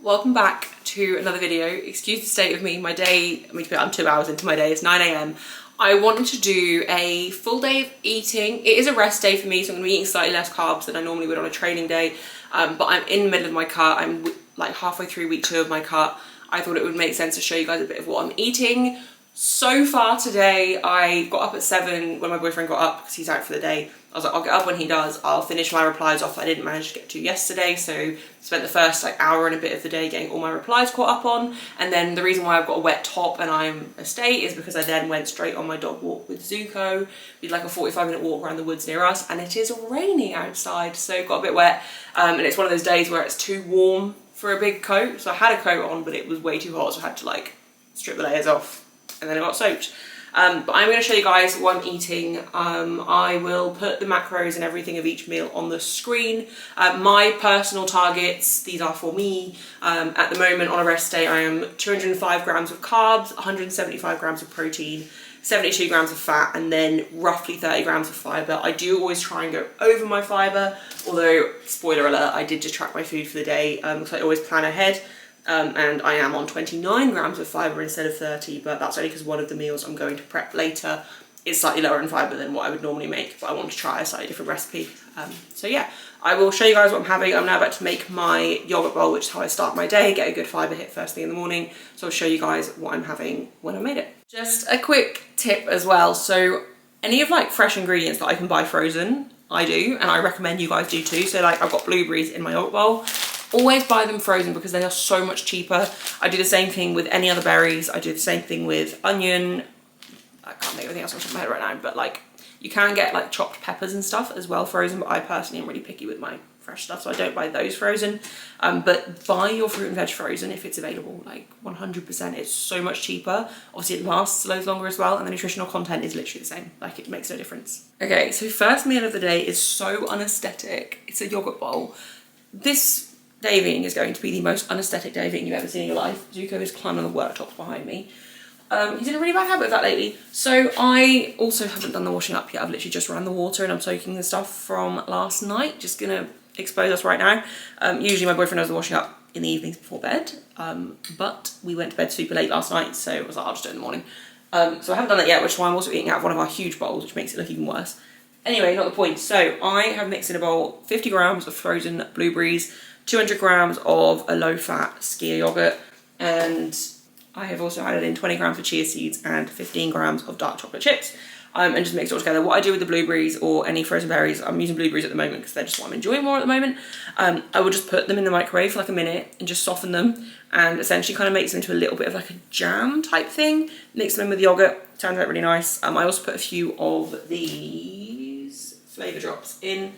Welcome back to another video. Excuse the state of me. My day, I'm 2 hours into my day, it's 9 AM. I wanted to do a full day of eating. It is a rest day for me, so I'm gonna be eating slightly less carbs than I normally would on a training day. But I'm in the middle of my cut. I'm like halfway through week 2 of my cut. I thought it would make sense to show you guys a bit of what I'm eating. So far today, I got up at 7 when my boyfriend got up because he's out for the day. I was like, I'll get up when he does. I'll finish my replies off that I didn't manage to get to yesterday. So spent the first like hour and a bit of the day getting all my replies caught up on. And then the reason why I've got a wet top and I'm a state is because I then went straight on my dog walk with Zuko. We did like a 45-minute walk around the woods near us, and it is raining outside, so it got a bit wet. And it's one of those days where it's too warm for a big coat. So I had a coat on, but it was way too hot, so I had to like strip the layers off, and then I got soaked. But I'm going to show you guys what I'm eating. I will put the macros and everything of each meal on the screen. My personal targets, these are for me. At the moment on a rest day, I am 205 grams of carbs, 175 grams of protein, 72 grams of fat, and then roughly 30 grams of fibre. I do always try and go over my fibre, although, spoiler alert, I did just track my food for the day, because I always plan ahead. And I am on 29 grams of fibre instead of 30, but that's only because one of the meals I'm going to prep later is slightly lower in fibre than what I would normally make, but I want to try a slightly different recipe. So yeah, I will show you guys what I'm having. I'm now about to make my yogurt bowl, which is how I start my day, get a good fibre hit first thing in the morning. So I'll show you guys what I'm having when I made it. Just a quick tip as well. So any of like fresh ingredients that I can buy frozen, I do, and I recommend you guys do too. So like I've got blueberries in my yogurt bowl. Always buy them frozen because they are so much cheaper. I do the same thing with any other berries. I do the same thing with onion. I can't think of anything else on top of my head right now, but like you can get like chopped peppers and stuff as well frozen, but I personally am really picky with my fresh stuff, so I don't buy those frozen. But buy your fruit and veg frozen if it's available, like 100%. It's so much cheaper. Obviously it lasts loads longer as well, and the nutritional content is literally the same. Like it makes no difference. Okay, so first meal of the day is so unaesthetic. It's a yogurt bowl. This day of eating is going to be the most unaesthetic day of eating you've ever seen in your life. Zuko is climbing on the worktops behind me. He's in a really bad habit of that lately. So I also haven't done the washing up yet. I've literally just ran the water and I'm soaking the stuff from last night. Just gonna expose us right now. Usually my boyfriend does the washing up in the evenings before bed, but we went to bed super late last night, so I was like, I'll just do it in the morning. So I haven't done that yet, which is why I'm also eating out of one of our huge bowls, which makes it look even worse. Anyway, not the point. So I have mixed in a bowl 50 grams of frozen blueberries, 200 grams of a low-fat skyr yogurt, and I have also added in 20 grams of chia seeds and 15 grams of dark chocolate chips, and just mix it all together. What I do with the blueberries or any frozen berries, I'm using blueberries at the moment because they're just what I'm enjoying more at the moment. I will just put them in the microwave for like a minute and just soften them, and essentially kind of makes them into a little bit of like a jam type thing. Mix them in with the yogurt, turns out really nice. I also put a few of these flavour drops in.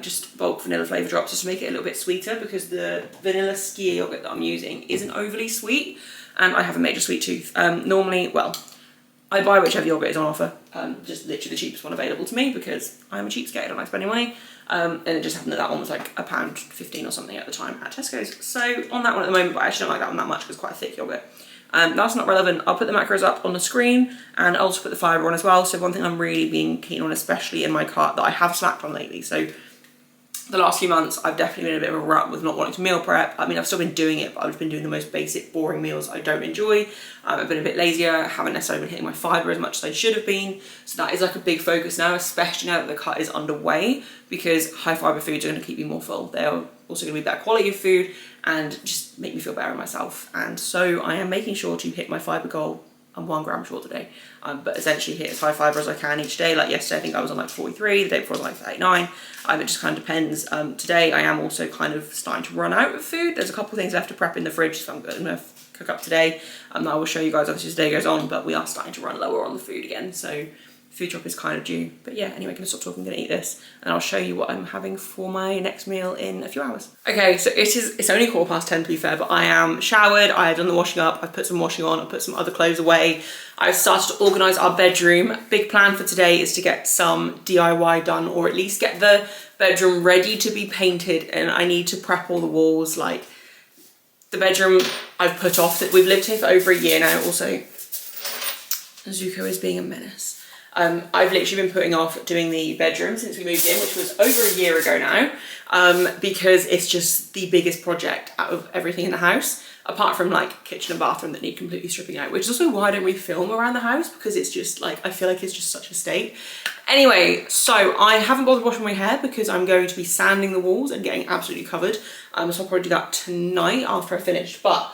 Just bulk vanilla flavour drops just to make it a little bit sweeter, because the vanilla skyr yogurt that I'm using isn't overly sweet and I have a major sweet tooth. Normally, well, I buy whichever yogurt is on offer, just literally the cheapest one available to me because I'm a cheapskate, I don't like spending money, and it just happened that one was like £1.15 or something at the time at Tesco's. So on that one at the moment, but I actually don't like that one that much because it's quite a thick yogurt. That's not relevant. I'll put the macros up on the screen and I'll also put the fibre on as well. So one thing I'm really being keen on, especially in my cart, that I have slacked on lately. So the last few months, I've definitely been in a bit of a rut with not wanting to meal prep. I mean, I've still been doing it, but I've been doing the most basic, boring meals I don't enjoy. I've been a bit lazier. I haven't necessarily been hitting my fibre as much as I should have been. So that is like a big focus now, especially now that the cut is underway, because high fibre foods are going to keep me more full. They are also going to be better quality of food and just make me feel better in myself. And so I am making sure to hit my fibre goal. I'm 1 gram short today, but essentially hit as high fibre as I can each day. Like yesterday, I think I was on like 43, the day before I was on like 39. It just kind of depends. Today, I am also kind of starting to run out of food. There's a couple of things left to prep in the fridge, so I'm going to cook up today. I will show you guys obviously as the day goes on, but we are starting to run lower on the food again, so food drop is kind of due. But yeah, anyway, I'm gonna stop talking, I'm gonna eat this, and I'll show you what I'm having for my next meal in a few hours. Okay, so it's only 10:15 to be fair, but I am showered, I have done the washing up, I've put some washing on, I've put some other clothes away. I've started to organise our bedroom. Big plan for today is to get some DIY done, or at least get the bedroom ready to be painted, and I need to prep all the walls. Like the bedroom I've put off, that we've lived here for over a year now. Also, Zuko is being a menace. I've literally been putting off doing the bedroom since we moved in, which was over a year ago now, because it's just the biggest project out of everything in the house, apart from like kitchen and bathroom that need completely stripping out, which is also why I don't really film around the house, because it's just like, I feel like it's just such a state. Anyway, so I haven't bothered washing my hair because I'm going to be sanding the walls and getting absolutely covered. So I'll probably do that tonight after I finish. But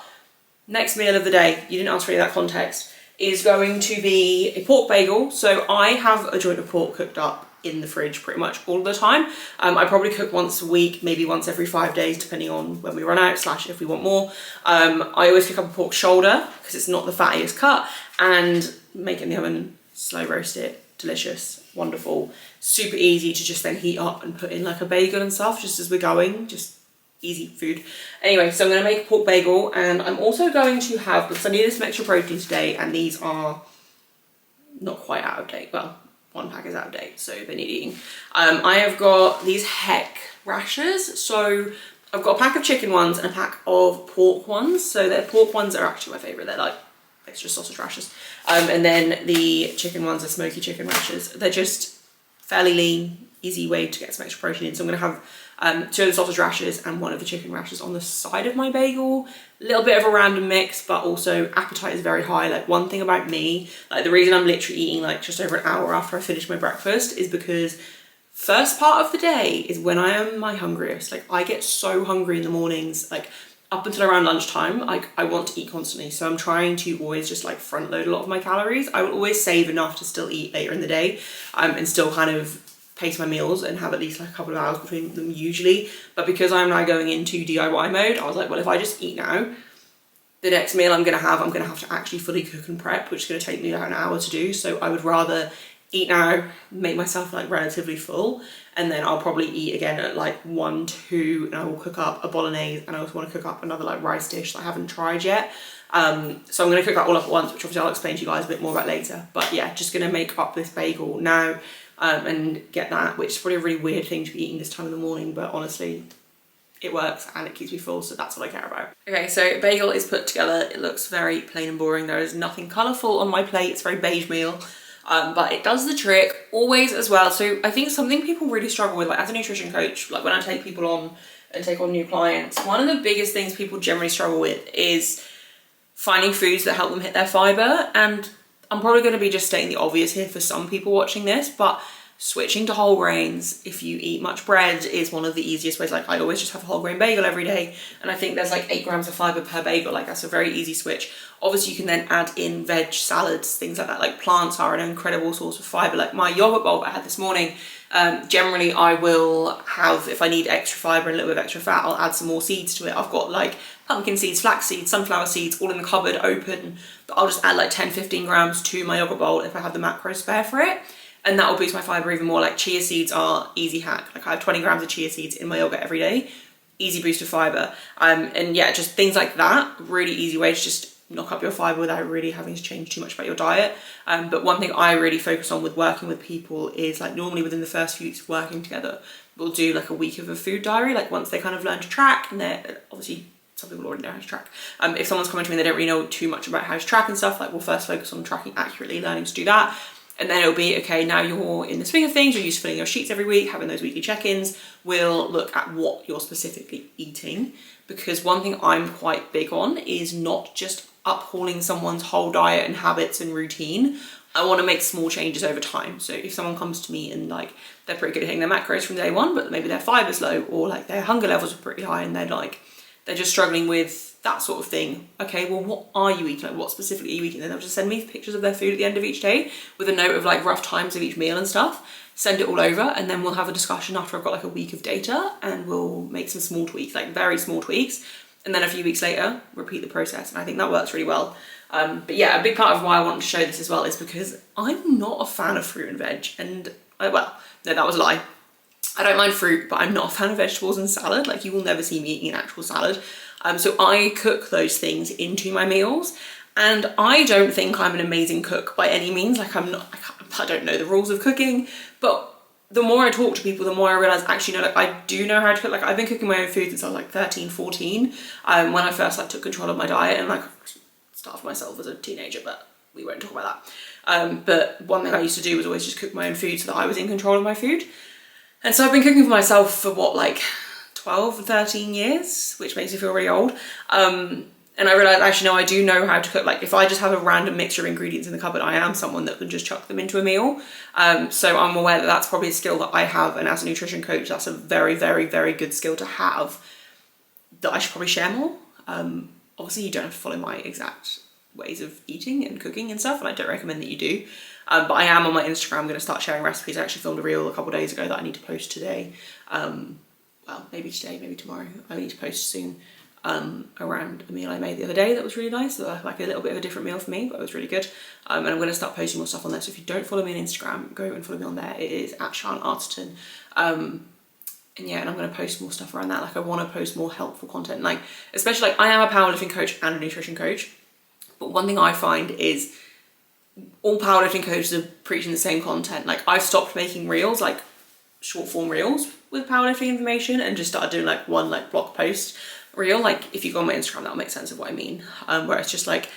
next meal of the day, you didn't ask for any of that context, is going to be a pork bagel. So I have a joint of pork cooked up in the fridge pretty much all the time. I probably cook once a week, maybe once every 5 days, depending on when we run out, / if we want more. I always cook up a pork shoulder because it's not the fattiest cut, and make it in the oven, slow roast it, delicious, wonderful, super easy to just then heat up and put in like a bagel and stuff just as we're going, just easy food. Anyway, so I'm going to make a pork bagel, and I'm also going to have, because I needed some extra protein today, and these are not quite out of date. Well, one pack is out of date, so they need eating. I have got these Heck rashers. So I've got a pack of chicken ones and a pack of pork ones. So the pork ones are actually my favourite. They're like extra sausage rashers. And then the chicken ones are smoky chicken rashers. They're just fairly lean, easy way to get some extra protein in. So I'm going to have 2 of the sausage rashers and 1 of the chicken rashers on the side of my bagel. A little bit of a random mix, but also appetite is very high. Like, one thing about me, like the reason I'm literally eating like just over an hour after I finish my breakfast is because first part of the day is when I am my hungriest. Like, I get so hungry in the mornings, like up until around lunchtime, like I want to eat constantly. So I'm trying to always just like front load a lot of my calories. I will always save enough to still eat later in the day, and still kind of pace my meals and have at least like a couple of hours between them usually. But because I'm now going into DIY mode, I was like, well, if I just eat now, the next meal I'm gonna have to actually fully cook and prep, which is gonna take me about an hour to do. So I would rather eat now, make myself like relatively full, and then I'll probably eat again at like 1, 2, and I will cook up a bolognese, and I also want to cook up another like rice dish that I haven't tried yet. So I'm going to cook that all up at once, which obviously I'll explain to you guys a bit more about later. But yeah, just going to make up this bagel now, and get that, which is probably a really weird thing to be eating this time in the morning, but honestly, it works and it keeps me full, so that's what I care about. Okay, so bagel is put together. It looks very plain and boring. There is nothing colourful on my plate. It's a very beige meal. But it does the trick always as well. So I think something people really struggle with, like as a nutrition coach, like when I take people on and take on new clients, one of the biggest things people generally struggle with is finding foods that help them hit their fibre. And I'm probably going to be just stating the obvious here for some people watching this, but switching to whole grains, if you eat much bread, is one of the easiest ways. Like I always just have a whole grain bagel every day, and I think there's like 8 grams of fibre per bagel. Like that's a very easy switch. Obviously you can then add in veg salads, things like that. Like plants are an incredible source of fibre. Like my yogurt bowl that I had this morning, generally I will have, if I need extra fibre and a little bit of extra fat, I'll add some more seeds to it. I've got like pumpkin seeds, flax seeds, sunflower seeds, all in the cupboard open, but I'll just add like 10-15 grams to my yogurt bowl if I have the macros spare for it. And that will boost my fibre even more. Like chia seeds are easy hack. Like I have 20 grams of chia seeds in my yogurt every day. Easy boost of fibre. And yeah, just things like that. Really easy way to just knock up your fibre without really having to change too much about your diet. But one thing I really focus on with working with people is like normally within the first few weeks of working together, we'll do like a week of a food diary. Like once they kind of learn to track, and they're obviously, some people already know how to track. If someone's coming to me and they don't really know too much about how to track and stuff, like we'll first focus on tracking accurately, learning to do that. And then it'll be, okay, now you're in the swing of things, you're used to filling your sheets every week, having those weekly check-ins. We'll look at what you're specifically eating, because one thing I'm quite big on is not just upholding someone's whole diet and habits and routine. I want to make small changes over time. So if someone comes to me and like they're pretty good at hitting their macros from day one, but maybe their fiber's low, or like their hunger levels are pretty high and they're just struggling with that sort of thing. Okay, well, what are you eating? Like, what specifically are you eating? Then they'll just send me pictures of their food at the end of each day with a note of like rough times of each meal and stuff. Send it all over, and then we'll have a discussion after I've got like a week of data, and we'll make some small tweaks, like very small tweaks. And then a few weeks later, repeat the process. And I think that works really well. But yeah, a big part of why I want to show this as well is because I'm not a fan of fruit and veg. And well, no, that was a lie. I don't mind fruit, but I'm not a fan of vegetables and salad. Like you will never see me eating an actual salad. So I cook those things into my meals, and I don't think I'm an amazing cook by any means. Like I don't know the rules of cooking, but the more I talk to people, the more I realize actually, no, like I do know how to cook. Like I've been cooking my own food since I was like 13, 14, when I first like took control of my diet, and like starved myself as a teenager, but we won't talk about that. But one thing I used to do was always just cook my own food so that I was in control of my food. And so I've been cooking for myself for what, like 12 or 13 years, which makes me feel really old. And I realised, actually, no, I do know how to cook. Like, if I just have a random mixture of ingredients in the cupboard, I am someone that can just chuck them into a meal. So I'm aware that that's probably a skill that I have, and as a nutrition coach, that's a very, very, very good skill to have that I should probably share more. Obviously, you don't have to follow my exact ways of eating and cooking and stuff, and I don't recommend that you do. But I am on my Instagram going to start sharing recipes. I actually filmed a reel a couple of days ago that I need to post today. Well, maybe today, maybe tomorrow. I need to post soon. Around a meal I made the other day that was really nice, like a little bit of a different meal for me, but it was really good. And I'm going to start posting more stuff on there, so if you don't follow me on Instagram, go and follow me on there. It is at Charlotte Arterton. And yeah, and I'm going to post more stuff around that. Like, I want to post more helpful content, like, especially, like, I am a powerlifting coach and a nutrition coach, but one thing I find is all powerlifting coaches are preaching the same content. Like, I've stopped making reels, like short form reels with powerlifting information, and just started doing like one like blog post reel. Like, if you go on my Instagram, that'll make sense of what I mean, where it's just like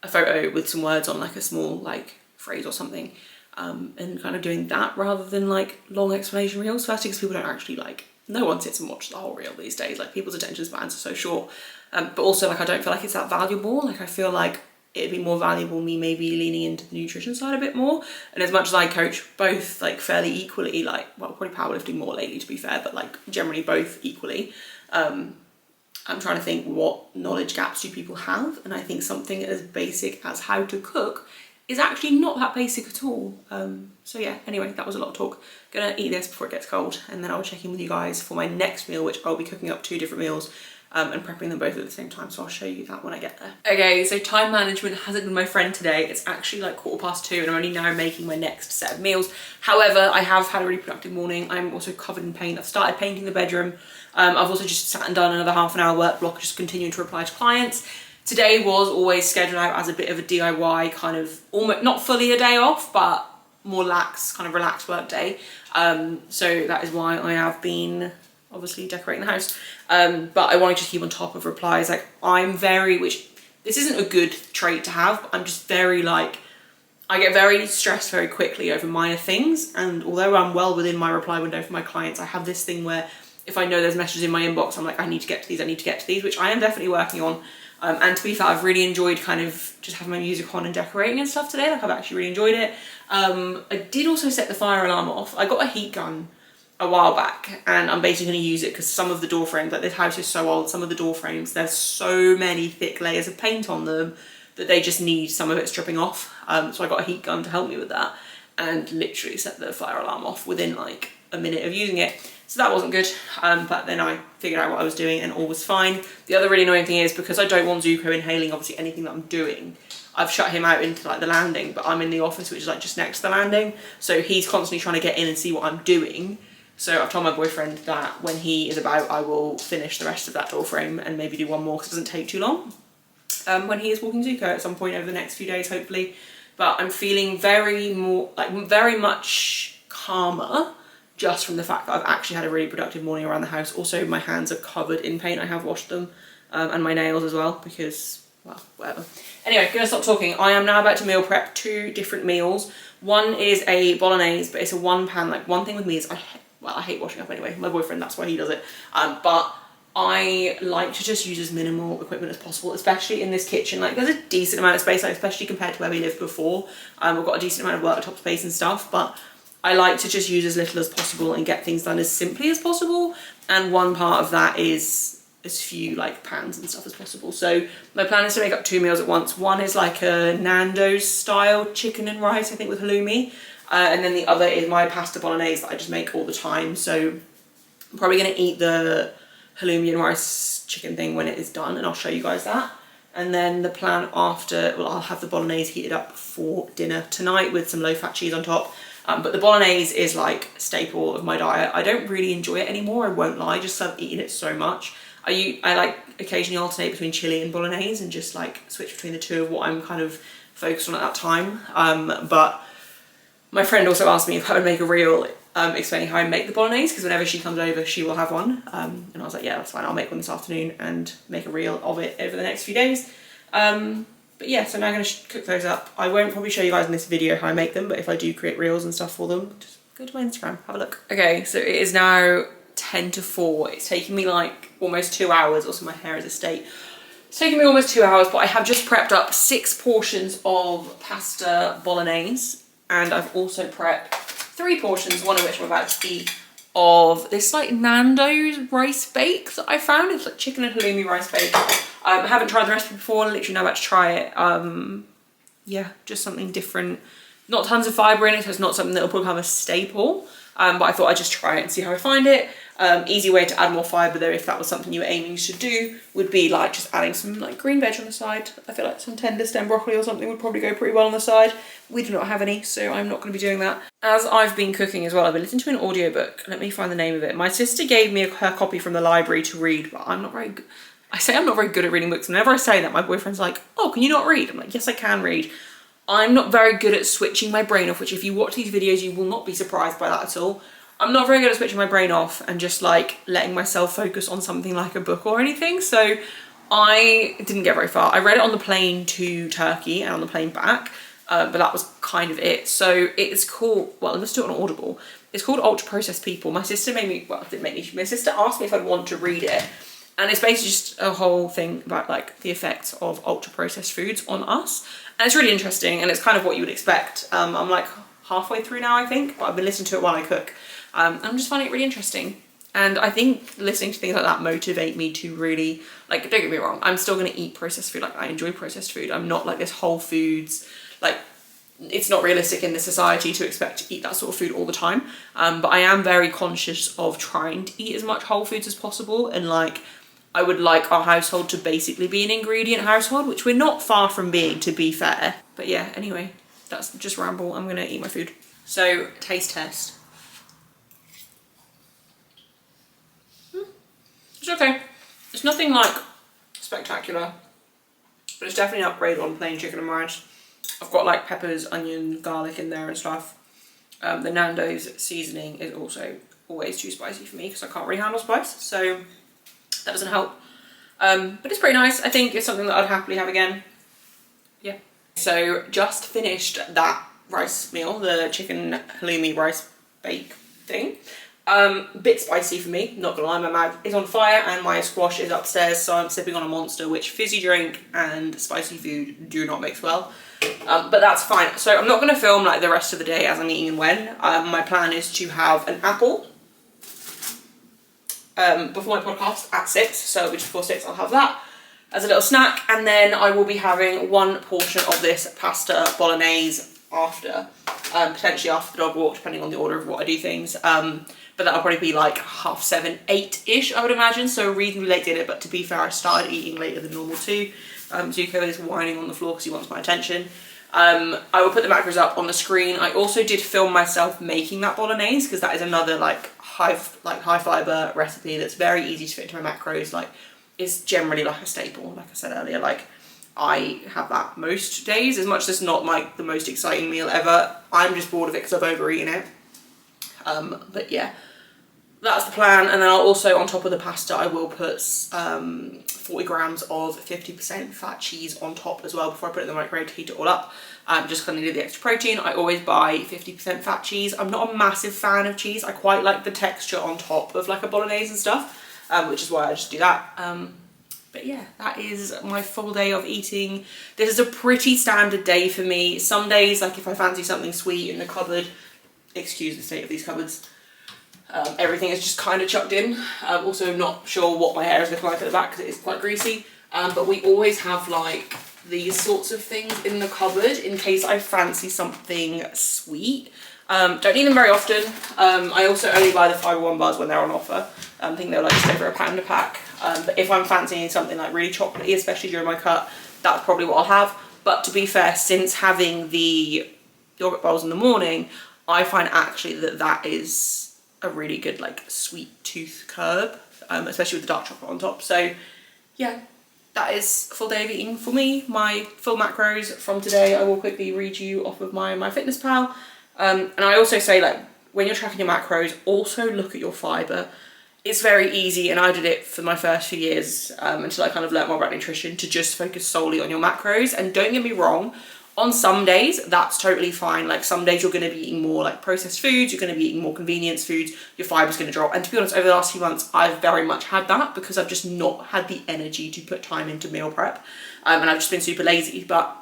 a photo with some words on, like a small like phrase or something, and kind of doing that rather than like long explanation reels. Firstly, because people don't actually, like, no one sits and watches the whole reel these days. Like, people's attention spans are so short, but also, like, I don't feel like it's that valuable. Like, I feel like it'd be more valuable me maybe leaning into the nutrition side a bit more. And as much as I coach both like fairly equally, like, well, probably powerlifting more lately to be fair, but like generally both equally, I'm trying to think, what knowledge gaps do people have? And I think something as basic as how to cook is actually not that basic at all. So yeah, anyway, that was a lot of talk. Gonna eat this before it gets cold, and then I'll check in with you guys for my next meal, which I'll be cooking up 2 different meals and prepping them both at the same time. So I'll show you that when I get there. Okay, so time management hasn't been my friend today. It's actually like 2:15 and I'm only now making my next set of meals. However, I have had a really productive morning. I'm also covered in paint. I've started painting the bedroom. I've also just sat and done another half-an-hour work block, just continuing to reply to clients. Today was always scheduled out as a bit of a DIY, kind of almost not fully a day off, but more lax, kind of relaxed work day. So that is why I have been obviously decorating the house. But I wanted to keep on top of replies. Like, I'm very, which this isn't a good trait to have, but I'm just very like, I get very stressed very quickly over minor things. And although I'm well within my reply window for my clients, I have this thing where if I know there's messages in my inbox, I'm like, I need to get to these, I need to get to these, which I am definitely working on. And to be fair, I've really enjoyed kind of just having my music on and decorating and stuff today. Like, I've actually really enjoyed it. I did also set the fire alarm off. I got a heat gun a while back, and I'm basically going to use it because some of the door frames, like, this house is so old, some of the door frames, there's so many thick layers of paint on them that they just need some of it stripping off. So I got a heat gun to help me with that, and literally set the fire alarm off within like a minute of using it. So that wasn't good, but then I figured out what I was doing and all was fine. The other really annoying thing is, because I don't want Zuko inhaling obviously anything that I'm doing, I've shut him out into like the landing, but I'm in the office, which is like just next to the landing. So he's constantly trying to get in and see what I'm doing. So I've told my boyfriend that when he is about, I will finish the rest of that door frame and maybe do one more because it doesn't take too long. When he is walking Zuko at some point over the next few days, hopefully. But I'm feeling very much calmer just from the fact that I've actually had a really productive morning around the house. Also, my hands are covered in paint. I have washed them, and my nails as well because, well, whatever. Anyway, gonna stop talking. I am now about to meal prep 2 different meals. One is a bolognese, but it's a 1-pan. Like, one thing with me is I hate washing up anyway. My boyfriend, that's why he does it. But I like to just use as minimal equipment as possible, especially in this kitchen. Like, there's a decent amount of space, like, especially compared to where we lived before. We've got a decent amount of worktop space and stuff, but I like to just use as little as possible and get things done as simply as possible. And one part of that is as few like pans and stuff as possible. So my plan is to make up 2 meals at once. One is like a Nando's style chicken and rice, I think, with halloumi. And then the other is my pasta bolognese that I just make all the time. So I'm probably going to eat the halloumi and rice chicken thing when it is done, and I'll show you guys that. And then the plan after, well, I'll have the bolognese heated up for dinner tonight with some low-fat cheese on top. But the bolognese is like a staple of my diet. I don't really enjoy it anymore, I won't lie, just I've eaten it so much. I like occasionally alternate between chili and bolognese and just like switch between the two of what I'm kind of focused on at that time. But my friend also asked me if I would make a reel explaining how I make the bolognese, because whenever she comes over she will have one. And I was like, yeah, that's fine, I'll make one this afternoon and make a reel of it over the next few days. But yeah, so now I'm going to cook those up. I won't probably show you guys in this video how I make them, but if I do create reels and stuff for them, just go to my Instagram, have a look. Okay, so it is now 10 to 4. It's taken me like almost 2 hours. Also, my hair is a state. It's taken me almost 2 hours, but I have just prepped up 6 portions of pasta bolognese, and I've also prepped 3 portions, one of which I'm about to eat, of this like Nando's rice bake that I found. It's like chicken and halloumi rice bake. I haven't tried the recipe before, literally now about to try it. Yeah, just something different. Not tons of fibre in it, so it's not something that will become a staple. But I thought I'd just try it and see how I find it. Easy way to add more fibre though, if that was something you were aiming to do, would be like just adding some like green veg on the side. I feel like some tender stem broccoli or something would probably go pretty well on the side. We do not have any, so I'm not going to be doing that. As I've been cooking as well, I've been listening to an audiobook. Let me find the name of it. My sister gave me her copy from the library to read, but I'm not very good. I say I'm not very good at reading books. Whenever I say that, my boyfriend's like, oh, can you not read? I'm like, yes, I can read. I'm not very good at switching my brain off, which if you watch these videos, you will not be surprised by that at all. I'm not very good at switching my brain off and just like letting myself focus on something like a book or anything. So I didn't get very far. I read it on the plane to Turkey and on the plane back, but that was kind of it. So it's called, well, let's do it on Audible. It's called Ultra Processed People. My sister made me, well, didn't make me, my sister asked me if I'd want to read it. And it's basically just a whole thing about like the effects of ultra processed foods on us. And it's really interesting, and it's kind of what you would expect. I'm like halfway through now, I think, but I've been listening to it while I cook. I'm just finding it really interesting. And I think listening to things like that motivate me to really, like, don't get me wrong, I'm still going to eat processed food. Like, I enjoy processed food. I'm not like this Whole Foods, like, it's not realistic in this society to expect to eat that sort of food all the time. But I am very conscious of trying to eat as much Whole Foods as possible. And like, I would like our household to basically be an ingredient household, which we're not far from being, to be fair. But yeah, anyway, that's just ramble. I'm going to eat my food. So, taste test. It's okay. It's nothing like spectacular, but it's definitely an upgrade on plain chicken and rice. I've got like peppers, onion, garlic in there and stuff. The Nando's seasoning is also always too spicy for me because I can't really handle spice, so that doesn't help. But it's pretty nice. I think it's something that I'd happily have again. Yeah. So just finished that rice meal, the chicken halloumi rice bake thing. Bit spicy for me, not gonna lie, my mouth is on fire and my squash is upstairs, so I'm sipping on a Monster, which fizzy drink and spicy food do not mix well. But that's fine. So I'm not gonna film like the rest of the day as I'm eating and when. My plan is to have an apple before my podcast at 6, so just before 6 I'll have that as a little snack, and then I will be having 1 portion of this pasta bolognese after, potentially after the dog walk, depending on the order of what I do things. But that'll probably be like 7:30, 8-ish, I would imagine, so reasonably late dinner, but to be fair, I started eating later than normal too. Zuko is whining on the floor because he wants my attention. I will put the macros up on the screen. I also did film myself making that bolognese because that is another like high fibre recipe that's very easy to fit into my macros. Like, it's generally like a staple, like I said earlier. Like, I have that most days, as much as it's not like the most exciting meal ever. I'm just bored of it because I've overeaten it. But yeah, that's the plan. And then I'll also, on top of the pasta, I will put 40 grams of 50% fat cheese on top as well before I put it in the microwave to heat it all up. Just because I needed the extra protein. I always buy 50% fat cheese. I'm not a massive fan of cheese. I quite like the texture on top of like a bolognese and stuff, which is why I just do that. But yeah, that is my full day of eating. This is a pretty standard day for me. Some days, like if I fancy something sweet in the cupboard, excuse the state of these cupboards, everything is just kind of chucked in. Also not sure what my hair is looking like at the back because it is quite greasy. But we always have like these sorts of things in the cupboard in case I fancy something sweet. Don't eat them very often. I also only buy the Fibre One bars when they're on offer. I think they're like just over £1 a pack. But if I'm fancying something like really chocolatey, especially during my cut, that's probably what I'll have. But to be fair, since having the yogurt bowls in the morning, I find actually that that is a really good like sweet tooth curb, especially with the dark chocolate on top. So yeah, that is a full day of eating for me. My full macros from today, I will quickly read you off of my MyFitnessPal. And I also say, like, when you're tracking your macros, also look at your fibre. it's very easy, and I did it for my first few years until I kind of learnt more about nutrition, to just focus solely on your macros. And don't get me wrong, on some days that's totally fine. Like some days you're going to be eating more like processed foods, you're going to be eating more convenience foods, your fiber's going to drop. And to be honest, over the last few months I've very much had that, because I've just not had the energy to put time into meal prep, and I've just been super lazy. But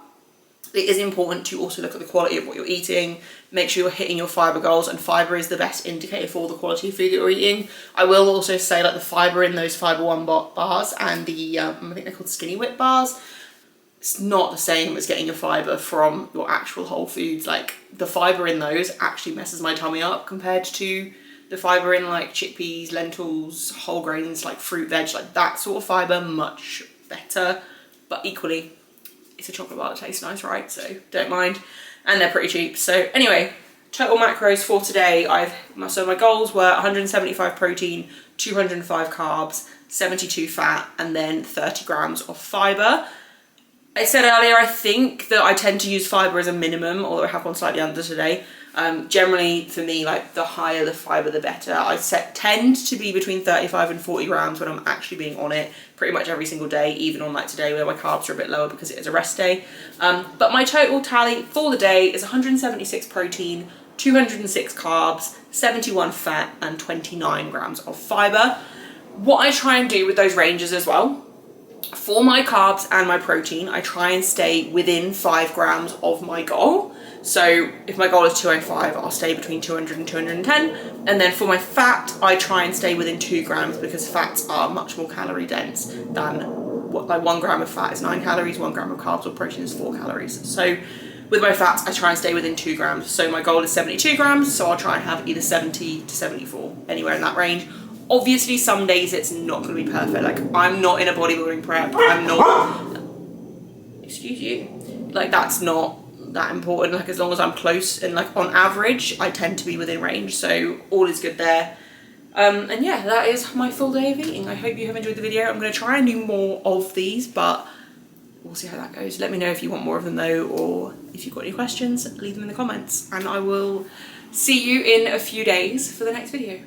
it is important to also look at the quality of what you're eating, make sure you're hitting your fibre goals, and fibre is the best indicator for the quality of food that you're eating. I will also say, like, the fibre in those Fibre One bars and the, I think they're called Skinny Whip bars, it's not the same as getting your fibre from your actual whole foods. Like, the fibre in those actually messes my tummy up compared to the fibre in, like, chickpeas, lentils, whole grains, like fruit, veg, like that sort of fibre, much better. But equally, it's a chocolate bar that tastes nice, right? So don't mind. And they're pretty cheap. So anyway, total macros for today, so my goals were 175 protein, 205 carbs, 72 fat, and then 30 grams of fibre. I said earlier, I think that I tend to use fibre as a minimum, although I have gone slightly under today. Generally, for me, like, the higher the fibre, the better. I tend to be between 35 and 40 grams when I'm actually being on it pretty much every single day, even on like today where my carbs are a bit lower because it is a rest day. But my total tally for the day is 176 protein, 206 carbs, 71 fat, and 29 grams of fibre. What I try and do with those ranges as well, for my carbs and my protein, I try and stay within 5 grams of my goal. So if my goal is 205, I'll stay between 200 and 210. And then for my fat, I try and stay within 2 grams, because fats are much more calorie dense than what, like 1 gram of fat is 9 calories, 1 gram of carbs or protein is 4 calories. So with my fats, I try and stay within 2 grams. So my goal is 72 grams, so I'll try and have either 70 to 74, anywhere in that range. Obviously, some days it's not going to be perfect. Like, I'm not in a bodybuilding prep. I'm not... Excuse you. Like, that's not that important. Like, as long as I'm close and, like, on average, I tend to be within range. So, all is good there. And yeah, that is my full day of eating. I hope you have enjoyed the video. I'm going to try and do more of these, but we'll see how that goes. Let me know if you want more of them, though, or if you've got any questions, leave them in the comments. And I will see you in a few days for the next video.